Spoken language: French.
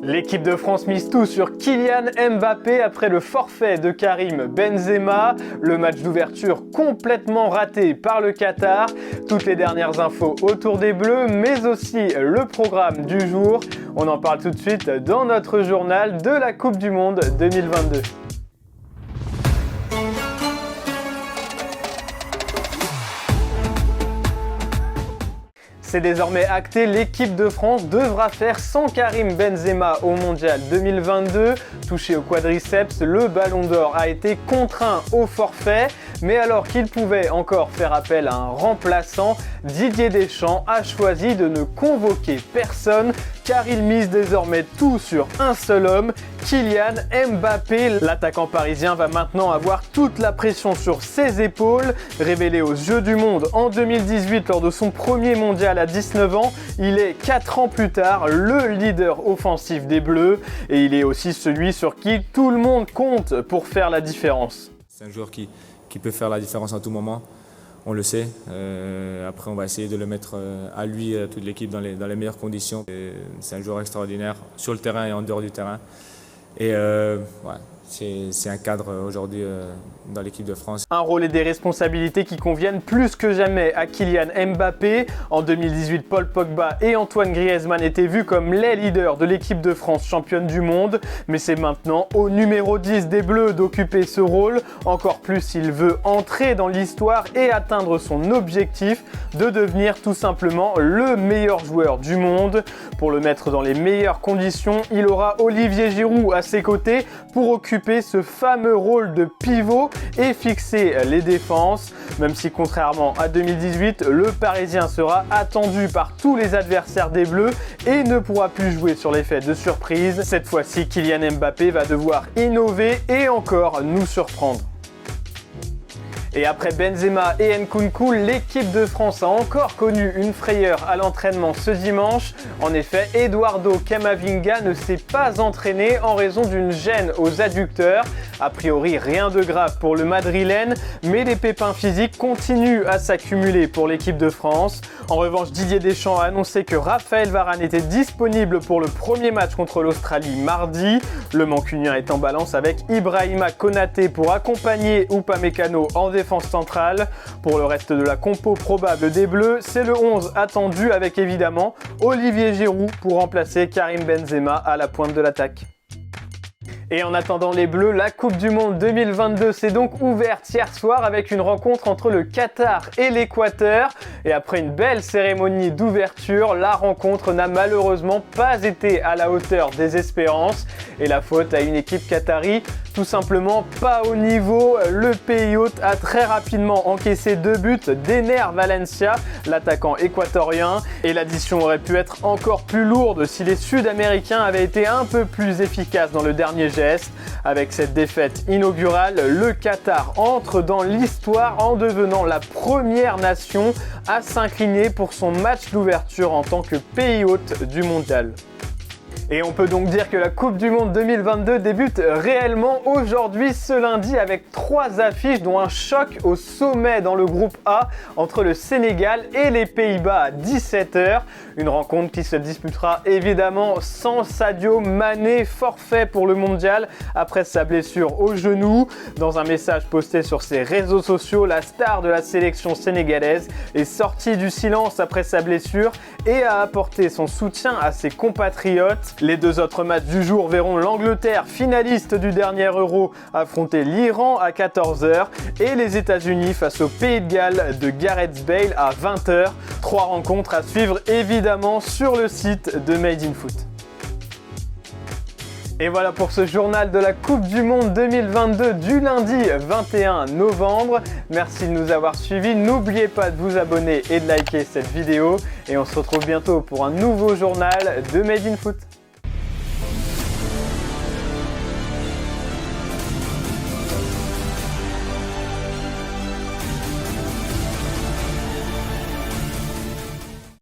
L'équipe de France mise tout sur Kylian Mbappé après le forfait de Karim Benzema, le match d'ouverture complètement raté par le Qatar, toutes les dernières infos autour des Bleus, mais aussi le programme du jour. On en parle tout de suite dans notre journal de la Coupe du Monde 2022. C'est désormais acté, l'équipe de France devra faire sans Karim Benzema au Mondial 2022. Touché au quadriceps, le Ballon d'Or a été contraint au forfait. Mais alors qu'il pouvait encore faire appel à un remplaçant, Didier Deschamps a choisi de ne convoquer personne car il mise désormais tout sur un seul homme, Kylian Mbappé. L'attaquant parisien va maintenant avoir toute la pression sur ses épaules. Révélé aux Jeux du Monde en 2018 lors de son premier mondial à 19 ans, il est 4 ans plus tard le leader offensif des Bleus et il est aussi celui sur qui tout le monde compte pour faire la différence. C'est un joueur qui peut faire la différence à tout moment, on le sait. Après, on va essayer de le mettre à lui, à toute l'équipe, dans les meilleures conditions. C'est un joueur extraordinaire sur le terrain et en dehors du terrain. Et c'est un cadre aujourd'hui dans l'équipe de France. Un rôle et des responsabilités qui conviennent plus que jamais à Kylian Mbappé. En 2018, Paul Pogba et Antoine Griezmann étaient vus comme les leaders de l'équipe de France championne du monde. Mais c'est maintenant au numéro 10 des Bleus d'occuper ce rôle. Encore plus s'il veut entrer dans l'histoire et atteindre son objectif de devenir tout simplement le meilleur joueur du monde. Pour le mettre dans les meilleures conditions, il aura Olivier Giroud à ses côtés pour occuper ce fameux rôle de pivot et fixer les défenses. Même si contrairement à 2018, le Parisien sera attendu par tous les adversaires des Bleus et ne pourra plus jouer sur l'effet de surprise. Cette fois-ci, Kylian Mbappé va devoir innover et encore nous surprendre. Et après Benzema et Nkunku, l'équipe de France a encore connu une frayeur à l'entraînement ce dimanche. En effet, Eduardo Camavinga ne s'est pas entraîné en raison d'une gêne aux adducteurs. A priori, rien de grave pour le Madrilène, mais les pépins physiques continuent à s'accumuler pour l'équipe de France. En revanche, Didier Deschamps a annoncé que Raphaël Varane était disponible pour le premier match contre l'Australie mardi. Le Mancunien est en balance avec Ibrahima Konaté pour accompagner Upamecano en défense centrale. Pour le reste de la compo probable des Bleus, c'est le 11 attendu avec évidemment Olivier Giroud pour remplacer Karim Benzema à la pointe de l'attaque. Et en attendant les Bleus, la Coupe du Monde 2022 s'est donc ouverte hier soir avec une rencontre entre le Qatar et l'Équateur. Et après une belle cérémonie d'ouverture, la rencontre n'a malheureusement pas été à la hauteur des espérances. Et la faute à une équipe qatari tout simplement pas au niveau. Le pays hôte a très rapidement encaissé 2 buts d'Ener Valencia, l'attaquant équatorien. Et l'addition aurait pu être encore plus lourde si les Sud-Américains avaient été un peu plus efficaces dans le dernier geste. Avec cette défaite inaugurale, le Qatar entre dans l'histoire en devenant la première nation à s'incliner pour son match d'ouverture en tant que pays hôte du mondial. Et on peut donc dire que la Coupe du Monde 2022 débute réellement aujourd'hui, ce lundi, avec 3 affiches dont un choc au sommet dans le groupe A entre le Sénégal et les Pays-Bas à 17h. Une rencontre qui se disputera évidemment sans Sadio Mané, forfait pour le mondial après sa blessure au genou. Dans un message posté sur ses réseaux sociaux, la star de la sélection sénégalaise est sortie du silence après sa blessure et a apporté son soutien à ses compatriotes. Les 2 autres matchs du jour verront l'Angleterre, finaliste du dernier Euro, affronter l'Iran à 14h et les États-Unis face au Pays de Galles de Gareth Bale à 20h. 3 rencontres à suivre évidemment sur le site de Made in Foot. Et voilà pour ce journal de la Coupe du Monde 2022 du lundi 21 novembre. Merci de nous avoir suivis. N'oubliez pas de vous abonner et de liker cette vidéo. Et on se retrouve bientôt pour un nouveau journal de Made in Foot.